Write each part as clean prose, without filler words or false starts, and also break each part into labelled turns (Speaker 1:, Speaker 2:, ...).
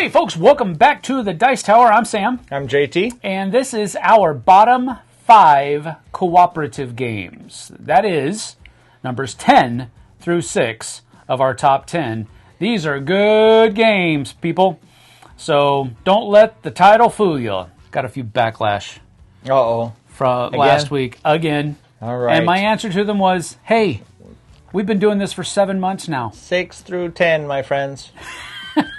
Speaker 1: Hey folks, welcome back to the Dice Tower. I'm Sam.
Speaker 2: I'm JT.
Speaker 1: And this is our bottom 5 cooperative games. That is numbers 10 through 6 of our top 10. These are good games, people. So don't let the title fool you. Got a few backlash from last week again.
Speaker 2: All right.
Speaker 1: And my answer to them was, hey, we've been doing this for 7 months now.
Speaker 2: 6 through 10, my friends.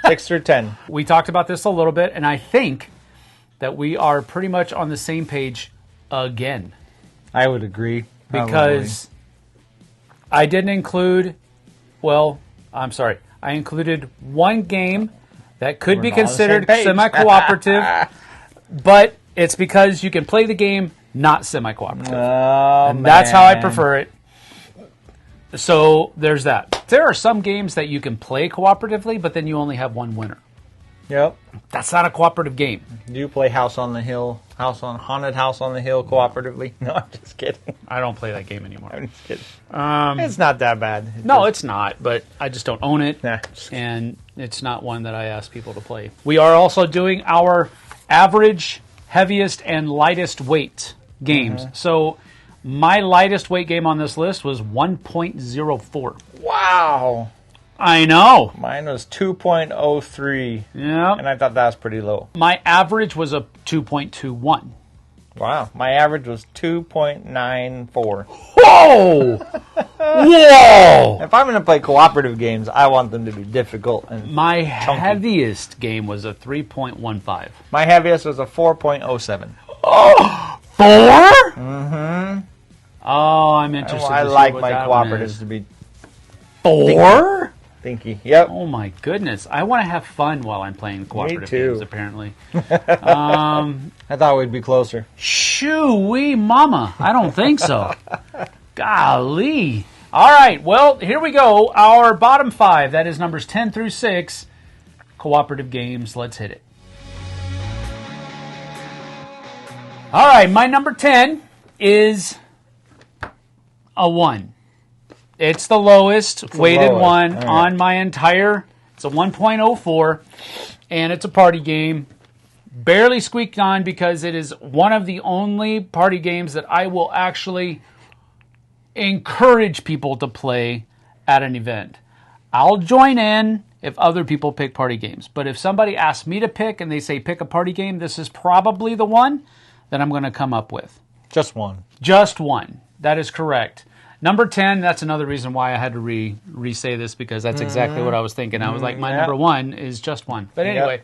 Speaker 2: 6 through 10.
Speaker 1: We talked about this a little bit, and I think that we are pretty much on the same page again.
Speaker 2: I would agree.
Speaker 1: Because I didn't include, I included one game that could be considered semi-cooperative, but it's because you can play the game not semi-cooperative. And that's how I prefer it. So there's that. There are some games that you can play cooperatively, but then you only have one winner.
Speaker 2: Yep.
Speaker 1: That's not a cooperative game.
Speaker 2: Do you play Haunted House on the Hill cooperatively? No, I'm just kidding.
Speaker 1: I don't play that game anymore.
Speaker 2: I'm just kidding. It's not that bad.
Speaker 1: It's not, but I just don't own it,
Speaker 2: Nah.
Speaker 1: and it's not one that I ask people to play. We are also doing our average, heaviest, and lightest weight games.
Speaker 2: Mm-hmm.
Speaker 1: So my lightest weight game on this list was 1.04.
Speaker 2: Wow.
Speaker 1: I know.
Speaker 2: Mine was 2.03.
Speaker 1: Yeah.
Speaker 2: And I thought that was pretty low.
Speaker 1: My average was a 2.21.
Speaker 2: Wow. My average was 2.94.
Speaker 1: Whoa! Whoa!
Speaker 2: If I'm going to play cooperative games, I want them to be difficult and
Speaker 1: My
Speaker 2: chunky.
Speaker 1: heaviest game was a 3.15.
Speaker 2: My heaviest was a 4.07.
Speaker 1: Oh! 4? Mm-hmm. Oh, I'm interested.
Speaker 2: I
Speaker 1: to see
Speaker 2: like
Speaker 1: what
Speaker 2: my
Speaker 1: that one
Speaker 2: cooperatives
Speaker 1: is.
Speaker 2: to be
Speaker 1: 4?
Speaker 2: thinky. Yep.
Speaker 1: Oh my goodness! I want to have fun while I'm playing cooperative
Speaker 2: too.
Speaker 1: games. Apparently,
Speaker 2: I thought we'd be closer.
Speaker 1: shoo-wee mama! I don't think so. Golly! All right, well here we go. Our bottom 5. That is numbers 10 through 6. Cooperative games. Let's hit it. All right, my number 10 is a 1. It's the lowest weighted one on my entire. It's a 1.04, and it's a party game. Barely squeaked on because it is one of the only party games that I will actually encourage people to play at an event. I'll join in if other people pick party games, but if somebody asks me to pick and they say pick a party game, this is probably the one that I'm going to come up with.
Speaker 2: Just one.
Speaker 1: Just one. That is correct. Number 10, that's another reason why I had to re-say this, because that's exactly what I was thinking. I was like, my number 1 is Just One. But anyway,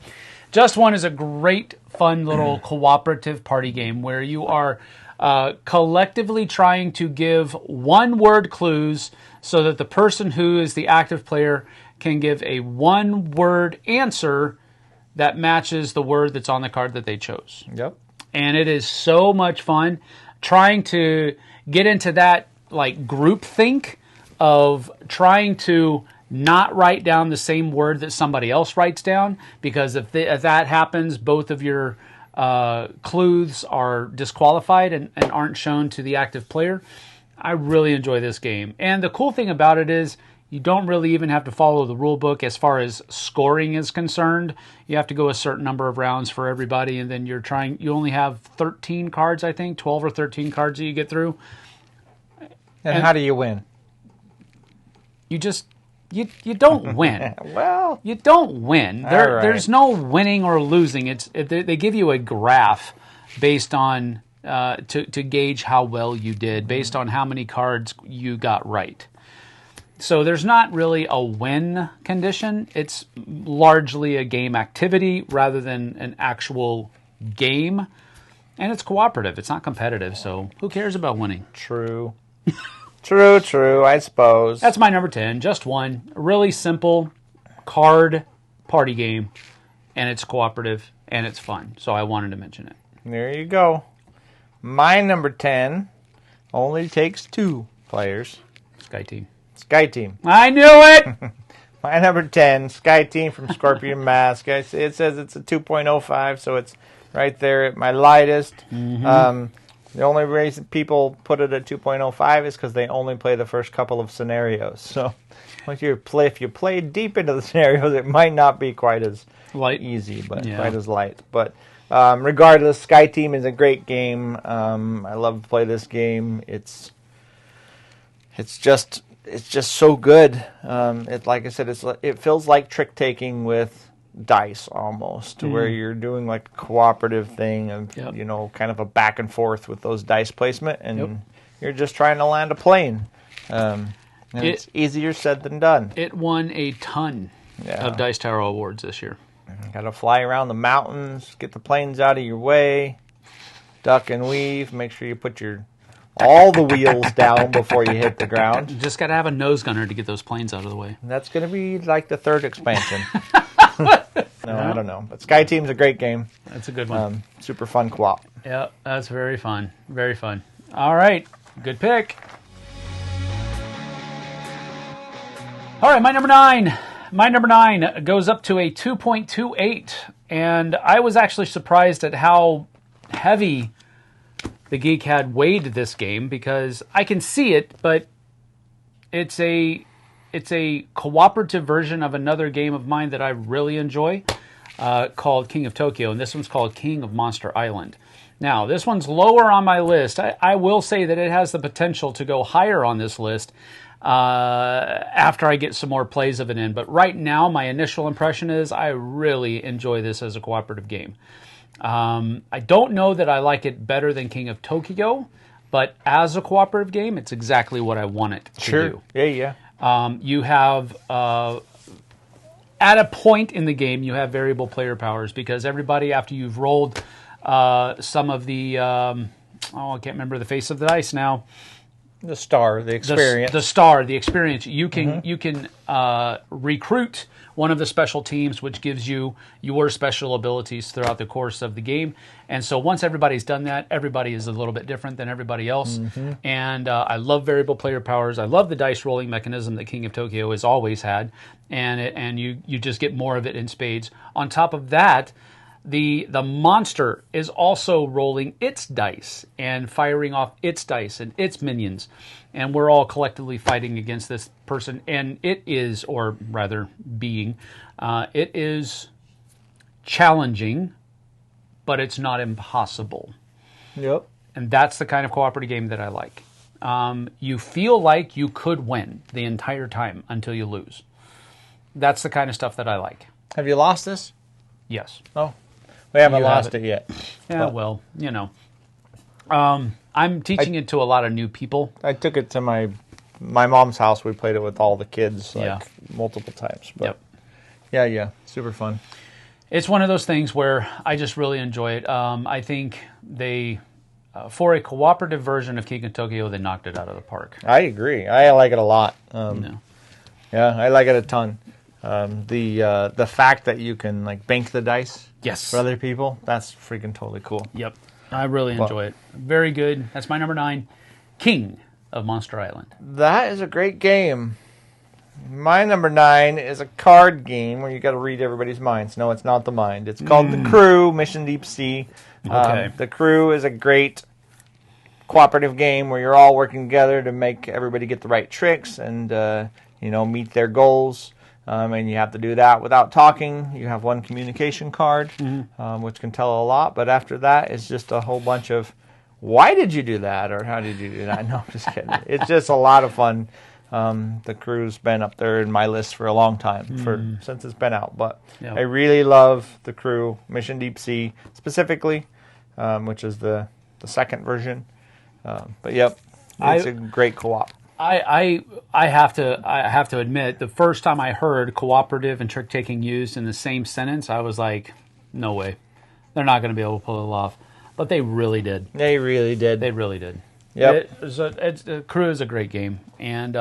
Speaker 1: Just One is a great, fun little cooperative party game where you are collectively trying to give one-word clues so that the person who is the active player can give a one-word answer that matches the word that's on the card that they chose.
Speaker 2: Yep.
Speaker 1: And it is so much fun trying to get into that like group think of trying to not write down the same word that somebody else writes down, because if that happens, both of your clues are disqualified and aren't shown to the active player. I really enjoy this game. And the cool thing about it is you don't really even have to follow the rule book as far as scoring is concerned. You have to go a certain number of rounds for everybody, and then you only have 13 cards, I think, 12 or 13 cards that you get through.
Speaker 2: And how do you win?
Speaker 1: You just you don't win.
Speaker 2: Well,
Speaker 1: you don't win. There's no winning or losing. They give you a graph based on to gauge how well you did, based on how many cards you got right. So there's not really a win condition. It's largely a game activity rather than an actual game. And it's cooperative. It's not competitive, so who cares about winning?
Speaker 2: True. True, I suppose.
Speaker 1: That's my number 10. Just One. A really simple card party game, and it's cooperative, and it's fun. So I wanted to mention it.
Speaker 2: There you go. My number 10 only takes 2 players.
Speaker 1: Sky Team.
Speaker 2: Sky Team.
Speaker 1: I knew it!
Speaker 2: My number 10, Sky Team from Scorpion Mask. It says it's a 2.05, so it's right there at my lightest. The only reason people put it at 2.05 is because they only play the first couple of scenarios. So if you play deep into the scenarios, it might not be quite as easy, but quite as light. But regardless, Sky Team is a great game. I love to play this game. It's just so good. Like I said, it feels like trick taking with dice almost, where you're doing like a cooperative thing of kind of a back and forth with those dice placement, and you're just trying to land a plane. And it's easier said than done.
Speaker 1: It won a ton of Dice Tower awards this year.
Speaker 2: Got to fly around the mountains, get the planes out of your way, duck and weave, make sure you put all the wheels down before you hit the ground.
Speaker 1: You just got to have a nose gunner to get those planes out of the way.
Speaker 2: And that's going to be like the third expansion. No, I don't know. But Sky Team's a great game.
Speaker 1: That's a good one.
Speaker 2: Super fun co-op.
Speaker 1: Yeah, that's very fun. Very fun. All right. Good pick. All right, my number 9. My number 9 goes up to a 2.28. And I was actually surprised at how heavy the Geek had weighed this game, because I can see it, but it's a cooperative version of another game of mine that I really enjoy called King of Tokyo, and this one's called King of Monster Island. Now, this one's lower on my list. I will say that it has the potential to go higher on this list after I get some more plays of it in, but right now my initial impression is I really enjoy this as a cooperative game. I don't know that I like it better than King of Tokyo, but as a cooperative game, it's exactly what I want it to do.
Speaker 2: Yeah.
Speaker 1: You have, at a point in the game, you have variable player powers, because everybody, after you've rolled some of the, I can't remember the face of the dice now.
Speaker 2: The star, the experience.
Speaker 1: The experience. You can recruit one of the special teams, which gives you your special abilities throughout the course of the game. And so once everybody's done that, everybody is a little bit different than everybody else. And I love variable player powers. I love the dice rolling mechanism that King of Tokyo has always had. And you just get more of it in spades. On top of that, the monster is also rolling its dice and firing off its dice and its minions. And we're all collectively fighting against this person. And it is, or rather being, it is challenging, but it's not impossible.
Speaker 2: Yep.
Speaker 1: And that's the kind of cooperative game that I like. You feel like you could win the entire time until you lose. That's the kind of stuff that I like.
Speaker 2: Have you lost this?
Speaker 1: Yes.
Speaker 2: Oh, we haven't lost it yet.
Speaker 1: Yeah, well, I'm teaching it to a lot of new people.
Speaker 2: I took it to my mom's house. We played it with all the kids multiple times. But yeah, super fun.
Speaker 1: It's one of those things where I just really enjoy it. I think they, for a cooperative version of King of Tokyo, they knocked it out of the park.
Speaker 2: I agree. I like it a lot. Yeah, I like it a ton. The fact that you can bank the dice for other people, that's freaking totally cool.
Speaker 1: Yep. I really enjoy it. Very good. That's my number 9, King of Monster Island.
Speaker 2: That is a great game. My number 9 is a card game where you got to read everybody's minds. No, it's not the mind. It's called The Crew, Mission Deep Sea.
Speaker 1: Okay.
Speaker 2: The Crew is a great cooperative game where you're all working together to make everybody get the right tricks and meet their goals. And you have to do that without talking. You have one communication card, which can tell a lot. But after that, it's just a whole bunch of, why did you do that? Or how did you do that? No, I'm just kidding. It's just a lot of fun. The Crew's been up there in my list for a long time, since it's been out. But I really love The Crew, Mission Deep Sea, specifically, which is the second version. But yep, it's a great co-op.
Speaker 1: I have to admit, the first time I heard cooperative and trick taking used in the same sentence, I was like, no way, they're not going to be able to pull it off. But they really did.
Speaker 2: They really did.
Speaker 1: They really did.
Speaker 2: Yep.
Speaker 1: The Crew is a great game, and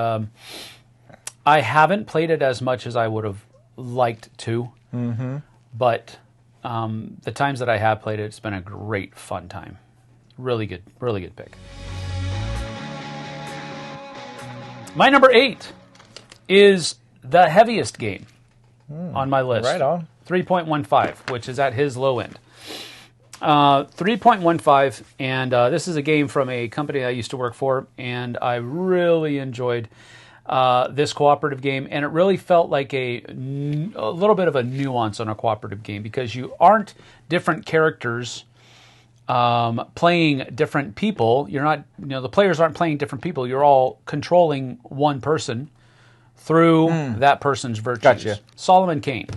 Speaker 1: I haven't played it as much as I would have liked to. But the times that I have played it, it's been a great fun time. Really good pick. My number 8 is the heaviest game on my list.
Speaker 2: Right on.
Speaker 1: 3.15, which is at his low end. 3.15, and this is a game from a company I used to work for, and I really enjoyed this cooperative game, and it really felt like a little bit of a nuance on a cooperative game because you aren't different characters playing different people. You're not, the players aren't playing different people. You're all controlling one person through that person's virtues.
Speaker 2: Gotcha.
Speaker 1: Solomon Kane.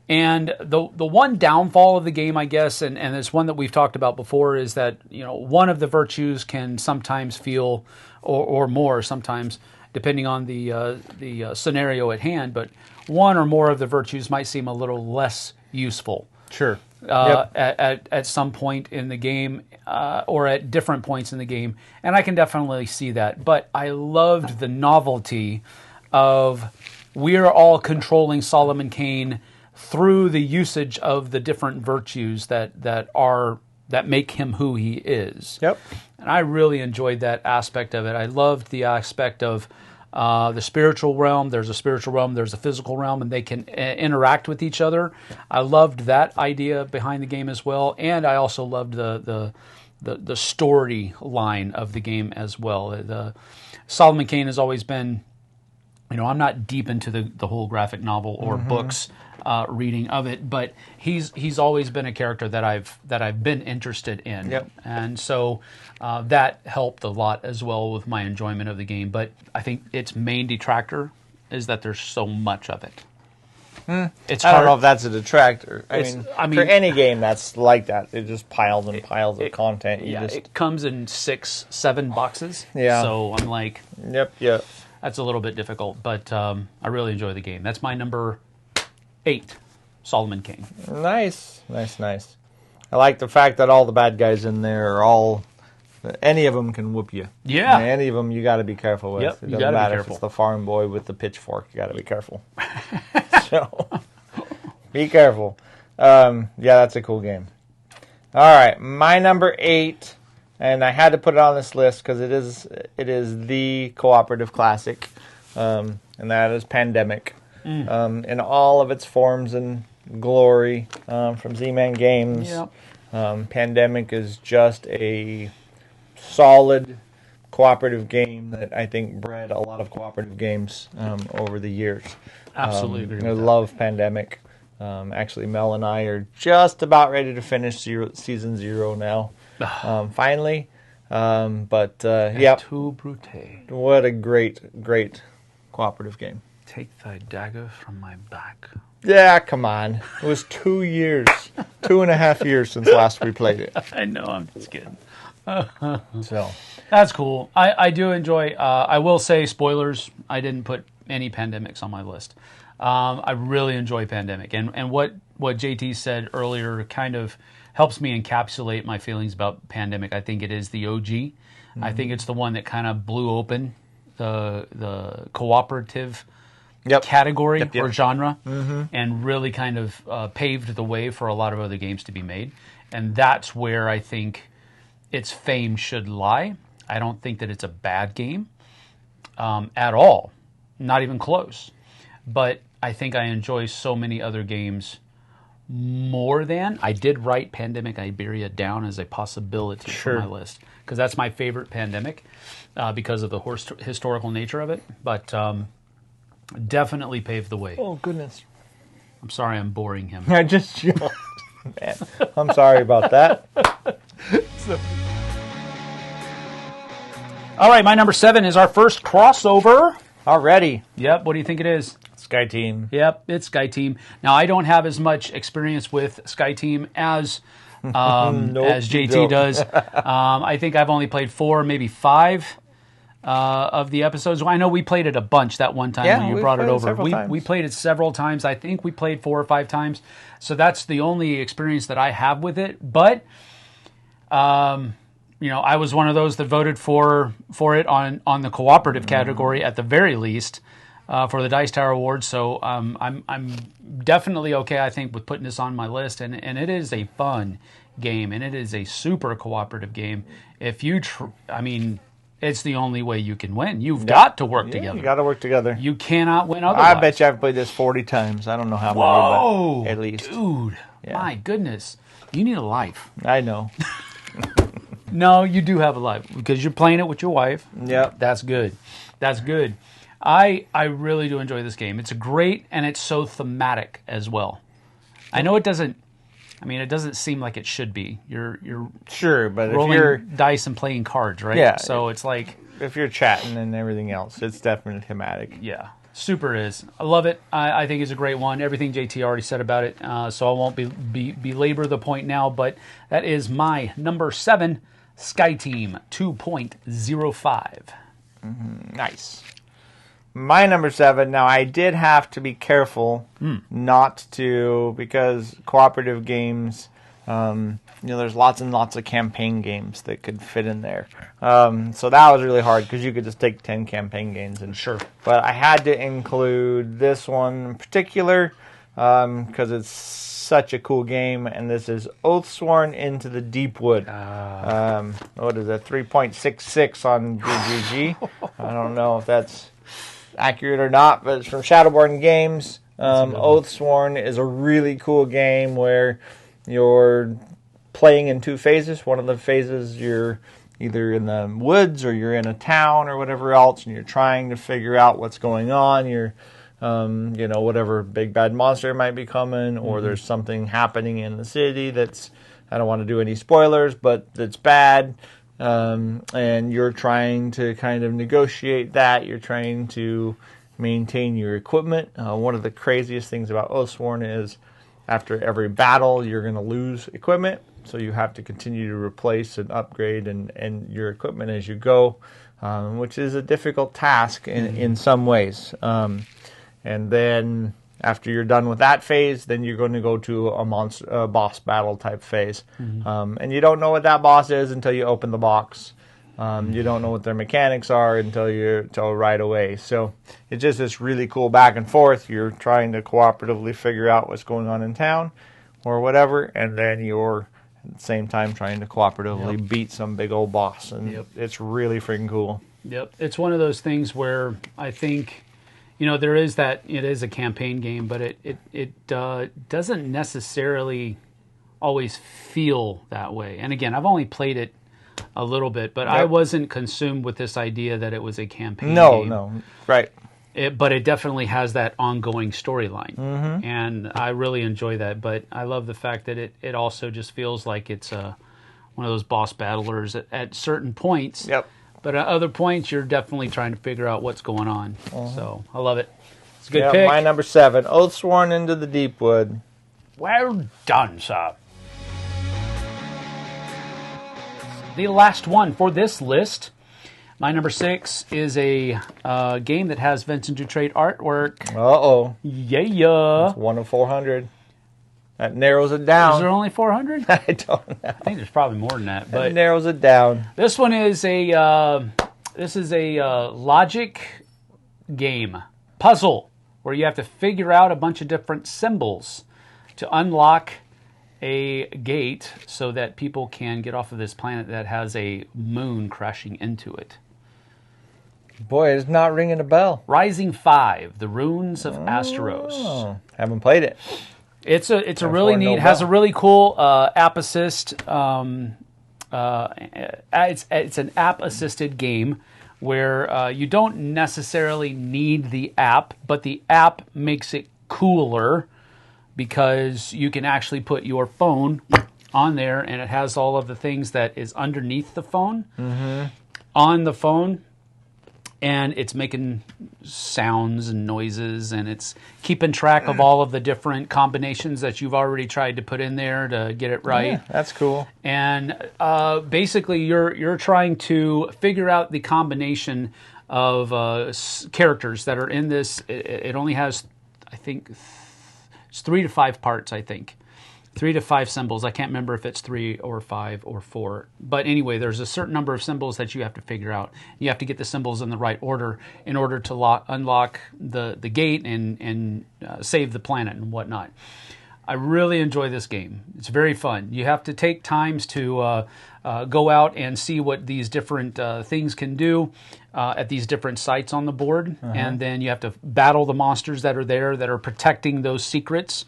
Speaker 1: And the one downfall of the game, I guess, and it's one that we've talked about before, is that one of the virtues can sometimes feel, or more sometimes, depending on the scenario at hand. But one or more of the virtues might seem a little less useful.
Speaker 2: Sure.
Speaker 1: At some point in the game, or at different points in the game, and I can definitely see that. But I loved the novelty of we're all controlling Solomon Kane through the usage of the different virtues that make him who he is.
Speaker 2: Yep.
Speaker 1: And I really enjoyed that aspect of it. I loved the aspect of the spiritual realm. There's a spiritual realm, there's a physical realm, and they can interact with each other. I loved that idea behind the game as well, and I also loved the story line of the game as well. The Solomon Kane has always been, I'm not deep into the whole graphic novel or books reading of it, but he's always been a character that I've been interested in.
Speaker 2: Yep.
Speaker 1: And so that helped a lot as well with my enjoyment of the game. But I think its main detractor is that there's so much of it. It's
Speaker 2: I
Speaker 1: hard.
Speaker 2: don't know if that's a detractor. I mean, for
Speaker 1: mean,
Speaker 2: any game that's like that, it just piles and piles of content.
Speaker 1: It comes in 6-7 boxes.
Speaker 2: Yeah.
Speaker 1: So I'm like,
Speaker 2: Yep.
Speaker 1: that's a little bit difficult, but I really enjoy the game. That's my number 8, Solomon Kane.
Speaker 2: Nice. I like the fact that all the bad guys in there are all, any of them can whoop you.
Speaker 1: Yeah.
Speaker 2: And any of them you got to be careful with.
Speaker 1: Yep,
Speaker 2: It
Speaker 1: you
Speaker 2: doesn't
Speaker 1: gotta be
Speaker 2: matter if
Speaker 1: careful.
Speaker 2: it's the farm boy with the pitchfork. You got to be careful. So, be careful. Yeah, that's a cool game. All right, my number 8, and I had to put it on this list because it is the cooperative classic, and that is Pandemic. In all of its forms and glory, from Z-Man Games.
Speaker 1: Yep.
Speaker 2: Pandemic is just a solid cooperative game that I think bred a lot of cooperative games over the years.
Speaker 1: Absolutely agree with
Speaker 2: I
Speaker 1: that.
Speaker 2: love Pandemic. Actually, Mel and I are just about ready to finish season 0 now. Finally. Yeah.
Speaker 1: Tu Brute,
Speaker 2: What a great cooperative game.
Speaker 1: take thy dagger from my back.
Speaker 2: Yeah, come on. It was 2 years, 2.5 years since last we played it.
Speaker 1: I know, I'm just kidding.
Speaker 2: So,
Speaker 1: That's cool. I do enjoy, I will say, spoilers, I didn't put any Pandemics on my list. I really enjoy Pandemic. And what JT said earlier kind of helps me encapsulate my feelings about Pandemic. I think it is the OG. Mm-hmm. I think it's the one that kind of blew open the cooperative category or genre, and really kind of paved the way for a lot of other games to be made. And that's where I think its fame should lie. I don't think that it's a bad game at all, not even close. But I think I enjoy so many other games more than. I did write Pandemic Iberia down as a possibility for my list, because that's my favorite Pandemic because of the historical nature of it. But definitely paved the way.
Speaker 2: oh goodness.
Speaker 1: I'm sorry I'm boring him.
Speaker 2: I just yawned. Man, I'm sorry about that.
Speaker 1: All right, my number 7 is our first crossover.
Speaker 2: Already.
Speaker 1: Yep, what do you think it is?
Speaker 2: Sky Team.
Speaker 1: Yep, it's Sky Team. Now, I don't have as much experience with Sky Team as as
Speaker 2: you
Speaker 1: JT
Speaker 2: don't.
Speaker 1: does. I think I've only played 4, maybe 5 of the episodes. I know we played it a bunch that one time when you
Speaker 2: we
Speaker 1: brought it
Speaker 2: played it
Speaker 1: over.
Speaker 2: several times.
Speaker 1: We played it several times. I think we played 4 or 5 times. So that's the only experience that I have with it. But I was one of those that voted for it on the cooperative category at the very least for the Dice Tower Awards. So I'm definitely okay, I think, with putting this on my list. And it is a fun game, and it is a super cooperative game. If you, it's the only way you can win. You've got to work together.
Speaker 2: You got to work together.
Speaker 1: You cannot win otherwise.
Speaker 2: I bet you I've played this 40 times. I don't know how many, but at least.
Speaker 1: Dude, my goodness. You need a life.
Speaker 2: I know.
Speaker 1: No, you do have a life because you're playing it with your wife.
Speaker 2: Yep.
Speaker 1: That's good. That's good. I really do enjoy this game. It's great, and it's so thematic as well. I know it doesn't seem like it should be. You're
Speaker 2: Sure, but
Speaker 1: rolling
Speaker 2: if you're
Speaker 1: dice and playing cards, right?
Speaker 2: Yeah.
Speaker 1: So it's like,
Speaker 2: if you're chatting and everything else, it's definitely thematic.
Speaker 1: yeah, super is. I love it. I think it's a great one. Everything JT already said about it, so I won't belabor the point now. But that is my number 7, Sky Team 2.05.
Speaker 2: Nice. My number 7. Now, I did have to be careful not to, because cooperative games, there's lots and lots of campaign games that could fit in there. So that was really hard because you could just take 10 campaign games and
Speaker 1: Sure.
Speaker 2: But I had to include this one in particular because it's such a cool game, and this is Oathsworn Into the Deepwood. What is that? 3.66 on GGG. I don't know if that's accurate or not, but it's from Shadowborn Games. Oathsworn is a really cool game where you're playing in 2 phases. One of the phases you're either in the woods or you're in a town or whatever else, and you're trying to figure out what's going on. You're whatever big bad monster might be coming, or there's something happening in the city that's, I don't want to do any spoilers, but that's bad. And you're trying to kind of negotiate that. You're trying to maintain your equipment. One of the craziest things about Oathsworn is after every battle, you're going to lose equipment. So you have to continue to replace and upgrade and your equipment as you go, which is a difficult task in some ways. And then after you're done with that phase, then you're going to go to a boss battle type phase. And you don't know what that boss is until you open the box. You don't know what their mechanics are until right away. So it's just this really cool back and forth. You're trying to cooperatively figure out what's going on in town or whatever, and then you're at the same time trying to cooperatively beat some big old boss. And it's really freaking cool.
Speaker 1: Yep. It's one of those things where I think, there is that it is a campaign game, but it doesn't necessarily always feel that way. And again, I've only played it a little bit, but I wasn't consumed with this idea that it was a campaign game.
Speaker 2: No, right.
Speaker 1: But it definitely has that ongoing storyline, and I really enjoy that. But I love the fact that it also just feels like it's one of those boss battlers at certain points.
Speaker 2: Yep.
Speaker 1: But at other points, you're definitely trying to figure out what's going on. So I love it. It's a good pick.
Speaker 2: My number 7, Oathsworn Into the Deepwood.
Speaker 1: Well done, sir. The last one for this list, my number 6, is a game that has Vincent Dutrait artwork.
Speaker 2: Uh-oh.
Speaker 1: Yeah.
Speaker 2: It's 1 of 400. That narrows it down.
Speaker 1: Is there only 400?
Speaker 2: I don't know.
Speaker 1: I think there's probably more than that. But
Speaker 2: that narrows it down.
Speaker 1: This one is a logic game puzzle where you have to figure out a bunch of different symbols to unlock a gate so that people can get off of this planet that has a moon crashing into it.
Speaker 2: Boy, it's not ringing a bell.
Speaker 1: Rising 5, The Runes of Asteros.
Speaker 2: Haven't played it.
Speaker 1: It's a really neat. Has a really cool app assist. It's an app assisted game where you don't necessarily need the app, but the app makes it cooler because you can actually put your phone on there, and it has all of the things that is underneath the phone on the phone. And it's making sounds and noises, and it's keeping track of all of the different combinations that you've already tried to put in there to get it right.
Speaker 2: Yeah, that's cool.
Speaker 1: And basically, you're trying to figure out the combination of characters that are in this. It only has, I think, it's 3 to 5 parts, I think. 3 to 5 symbols. I can't remember if it's 3 or 5 or 4. But anyway, there's a certain number of symbols that you have to figure out. You have to get the symbols in the right order in order to unlock the gate and save the planet and whatnot. I really enjoy this game. It's very fun. You have to take times to go out and see what these different things can do at these different sites on the board. And then you have to battle the monsters that are there that are protecting those secrets.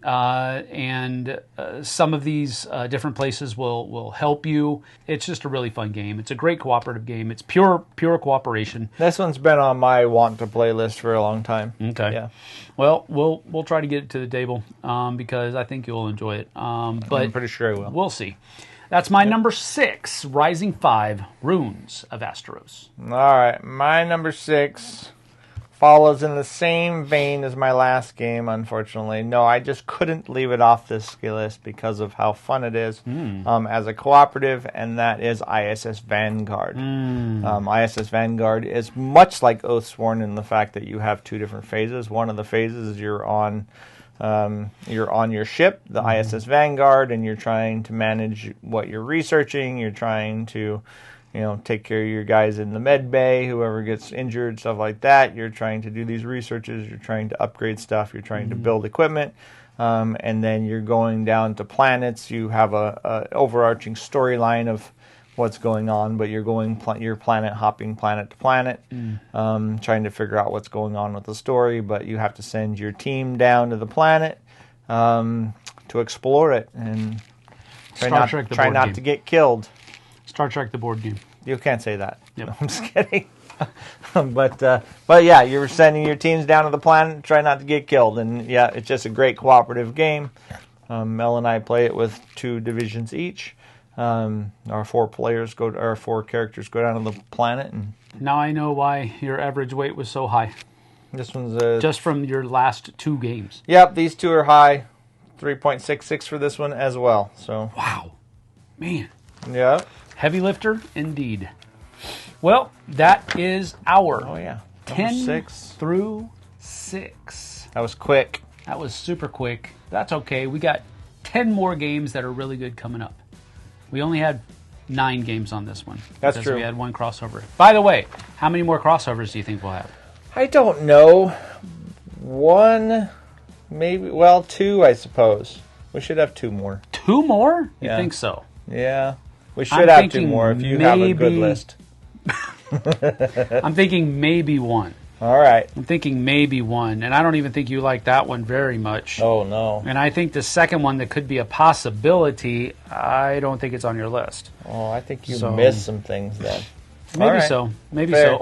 Speaker 1: and some of these different places will help you. It's just a really fun game. It's a great cooperative game. It's pure cooperation.
Speaker 2: This one's been on my want to play list for a long time.
Speaker 1: Okay.
Speaker 2: Yeah.
Speaker 1: Well, we'll try to get it to the table because I think you'll enjoy it. But
Speaker 2: I'm pretty sure I will.
Speaker 1: We'll see. That's my number 6, Rising 5, Runes of Asteros.
Speaker 2: All right, my number 6 follows in the same vein as my last game, unfortunately. No, I just couldn't leave it off this list because of how fun it is as a cooperative, and that is ISS Vanguard. ISS Vanguard is much like Oathsworn in the fact that you have 2 different phases. One of the phases is you're on your ship, the ISS Vanguard, and you're trying to manage what you're researching. You're trying to, take care of your guys in the med bay, whoever gets injured, stuff like that. You're trying to do these researches. You're trying to upgrade stuff. You're trying to build equipment. And then you're going down to planets. You have a overarching storyline of what's going on, but you're planet hopping planet to planet, trying to figure out what's going on with the story. But you have to send your team down to the planet to explore it and try not to get killed.
Speaker 1: Star Trek the board game.
Speaker 2: You can't say that.
Speaker 1: Yep.
Speaker 2: No, I'm just kidding. but yeah, you're sending your teams down to the planet, try not to get killed, and yeah, it's just a great cooperative game. Mel and I play it with 2 divisions each. Our 4 characters go down to the planet, and
Speaker 1: now I know why your average weight was so high.
Speaker 2: This one's
Speaker 1: just from your last 2 games.
Speaker 2: Yep, these 2 are high. 3.66 for this one as well. So
Speaker 1: wow, man.
Speaker 2: Yeah.
Speaker 1: Heavy lifter indeed. Well, that is our 10
Speaker 2: 6
Speaker 1: through 6.
Speaker 2: That was quick.
Speaker 1: That was super quick. That's okay. We got 10 more games that are really good coming up. We only had 9 games on this one.
Speaker 2: That's
Speaker 1: because
Speaker 2: true.
Speaker 1: We had 1 crossover. By the way, how many more crossovers do you think we'll have?
Speaker 2: I don't know. 1, maybe. Well, 2, I suppose. We should have 2 more.
Speaker 1: 2 more? You
Speaker 2: Yeah.
Speaker 1: think so?
Speaker 2: Yeah. We should have 2 more if you have a good list.
Speaker 1: I'm thinking maybe 1.
Speaker 2: All right.
Speaker 1: I'm thinking maybe 1. And I don't even think you like that one very much.
Speaker 2: Oh, no.
Speaker 1: And I think the second one that could be a possibility, I don't think it's on your list.
Speaker 2: Oh, I think you missed some things then.
Speaker 1: Maybe so. Maybe so.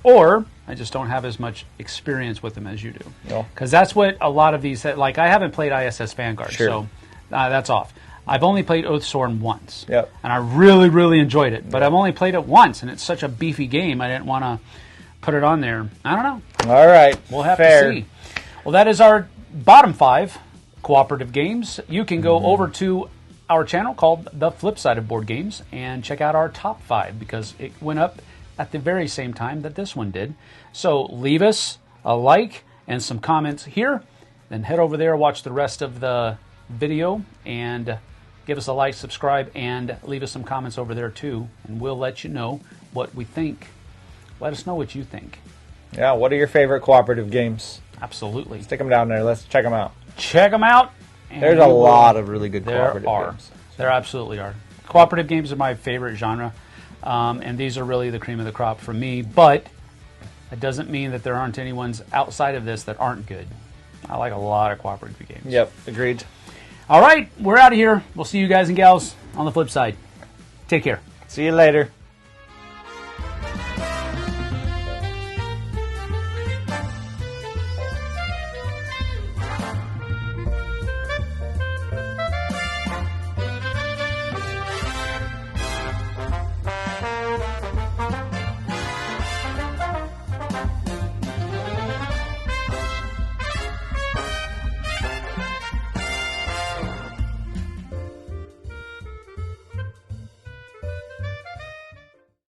Speaker 1: Or I just don't have as much experience with them as you do.
Speaker 2: No.
Speaker 1: Because that's what a lot of these, like I haven't played ISS Vanguard, so that's off. I've only played Oathsworn once.
Speaker 2: Yep.
Speaker 1: And I really, really enjoyed it. But I've only played it once, and it's such a beefy game, I didn't want to put it on there. I don't know.
Speaker 2: All right.
Speaker 1: We'll have to see. Well, that is our bottom 5 cooperative games. You can go over to our channel called The Flipside of Board Games and check out our top 5 because it went up at the very same time that this one did. So leave us a like and some comments here. Then head over there, watch the rest of the video, and give us a like, subscribe, and leave us some comments over there too. And we'll let you know what we think. Let us know what you think.
Speaker 2: Yeah, what are your favorite cooperative games?
Speaker 1: Absolutely.
Speaker 2: Stick them down there. Let's check them out.
Speaker 1: Check them out.
Speaker 2: There's a lot of really good cooperative games.
Speaker 1: There absolutely are. Cooperative games are my favorite genre, and these are really the cream of the crop for me, but it doesn't mean that there aren't any ones outside of this that aren't good. I like a lot of cooperative games.
Speaker 2: Yep, agreed.
Speaker 1: All right, we're out of here. We'll see you guys and gals on the flip side. Take care.
Speaker 2: See you later.